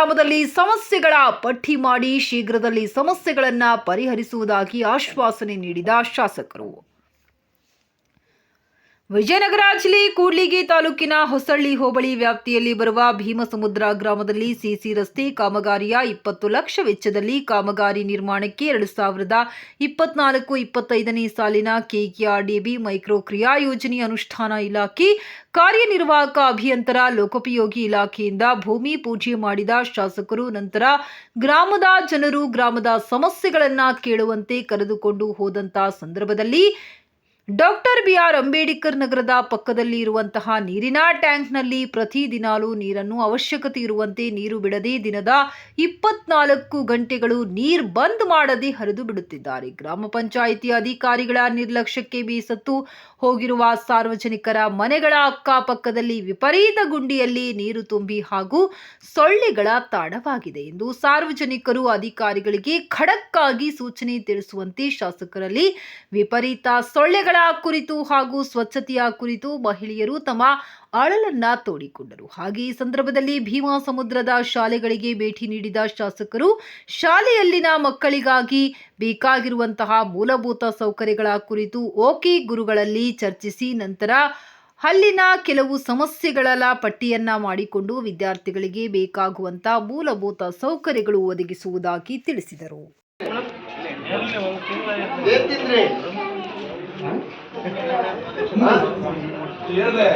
ಗ್ರಾಮದಲ್ಲಿ ಸಮಸ್ಯೆಗಳ ಪಟ್ಟಿ ಮಾಡಿ ಶೀಘ್ರದಲ್ಲಿ ಸಮಸ್ಯೆಗಳನ್ನು ಪರಿಹರಿಸುವುದಾಗಿ ಆಶ್ವಾಸನೆ ನೀಡಿದ ಶಾಸಕರು. ವಿಜಯನಗರ ಜಿಲ್ಲೆ ಕೂಡ್ಲಿಗಿ ತಾಲೂಕಿನ ಹೊಸಳ್ಳಿ ಹೋಬಳಿ ವ್ಯಾಪ್ತಿಯಲ್ಲಿ ಬರುವ ಭೀಮಸಮುದ್ರ ಗ್ರಾಮದಲ್ಲಿ ಸಿಸಿ ರಸ್ತೆ ಕಾಮಗಾರಿಯ 20 ಲಕ್ಷ ವೆಚ್ಚದಲ್ಲಿ ಕಾಮಗಾರಿ ನಿರ್ಮಾಣಕ್ಕೆ 2024-25ನೇ ಸಾಲಿನ ಕೆಕೆಆರ್ಡಿಬಿ ಮೈಕ್ರೋ ಕ್ರಿಯಾ ಯೋಜನೆ ಅನುಷ್ಠಾನ ಇಲಾಖೆ ಕಾರ್ಯನಿರ್ವಾಹಕ ಅಭಿಯಂತರ ಲೋಕೋಪಯೋಗಿ ಇಲಾಖೆಯಿಂದ ಭೂಮಿ ಪೂಜೆ ಮಾಡಿದ ಶಾಸಕರು ನಂತರ ಗ್ರಾಮದ ಜನರು ಗ್ರಾಮದ ಸಮಸ್ಯೆಗಳನ್ನು ಕೇಳುವಂತೆ ಕರೆದುಕೊಂಡು ಹೋದಂತ ಸಂದರ್ಭದಲ್ಲಿ ಡಾಕ್ಟರ್ ಬಿಆರ್ ಅಂಬೇಡ್ಕರ್ ನಗರದ ಪಕ್ಕದಲ್ಲಿ ಇರುವಂತಹ ನೀರಿನ ಟ್ಯಾಂಕ್ನಲ್ಲಿ ಪ್ರತಿದಿನಾಲೂ ನೀರನ್ನು ಅವಶ್ಯಕತೆ ಇರುವಂತೆ ನೀರು ಬಿಡದೆ ದಿನದ 24 ಗಂಟೆಗಳು ನೀರು ಬಂದ್ ಮಾಡದೆ ಹರಿದು ಬಿಡುತ್ತಿದ್ದಾರೆ. ಗ್ರಾಮ ಪಂಚಾಯಿತಿ ಅಧಿಕಾರಿಗಳ ನಿರ್ಲಕ್ಷ್ಯಕ್ಕೆ ಬೇಸತ್ತು ಹೋಗಿರುವ ಸಾರ್ವಜನಿಕರ ಮನೆಗಳ ಅಕ್ಕಪಕ್ಕದಲ್ಲಿ ವಿಪರೀತ ಗುಂಡಿಯಲ್ಲಿ ನೀರು ತುಂಬಿ ಹಾಗೂ ಸೊಳ್ಳೆಗಳ ತಾಣವಾಗಿದೆ ಎಂದು ಸಾರ್ವಜನಿಕರು ಅಧಿಕಾರಿಗಳಿಗೆ ಖಡಕ್ ಆಗಿ ಸೂಚನೆ ತಿಳಿಸುವಂತೆ ಶಾಸಕರಲ್ಲಿ ವಿಪರೀತ ಸೊಳ್ಳೆಗಳ ಕುರಿತು ಹಾಗೂ ಸ್ವಚ್ಛತೆಯ ಕುರಿತು ಮಹಿಳೆಯರು ತಮ್ಮ ಅಳಲನ್ನ ತೋಡಿಕೊಂಡರು. ಹಾಗೆ ಈ ಸಂದರ್ಭದಲ್ಲಿ ಭೀಮಸಮುದ್ರದ ಶಾಲೆಗಳಿಗೆ ಭೇಟಿ ನೀಡಿದ ಶಾಸಕರು ಶಾಲೆಯಲ್ಲಿನ ಮಕ್ಕಳಿಗಾಗಿ ಬೇಕಾಗಿರುವಂತಹ ಮೂಲಭೂತ ಸೌಕರ್ಯಗಳ ಕುರಿತು ಓಕೆ ಗುರುಗಳಲ್ಲಿ ಚರ್ಚಿಸಿ ನಂತರ ಅಲ್ಲಿನ ಕೆಲವು ಸಮಸ್ಯೆಗಳ ಪಟ್ಟಿಯನ್ನ ಮಾಡಿಕೊಂಡು ವಿದ್ಯಾರ್ಥಿಗಳಿಗೆ ಬೇಕಾಗುವಂತ ಮೂಲಭೂತ ಸೌಕರ್ಯಗಳು ಒದಗಿಸುವುದಾಗಿ ತಿಳಿಸಿದರು. ಹೇಳ್ರೆ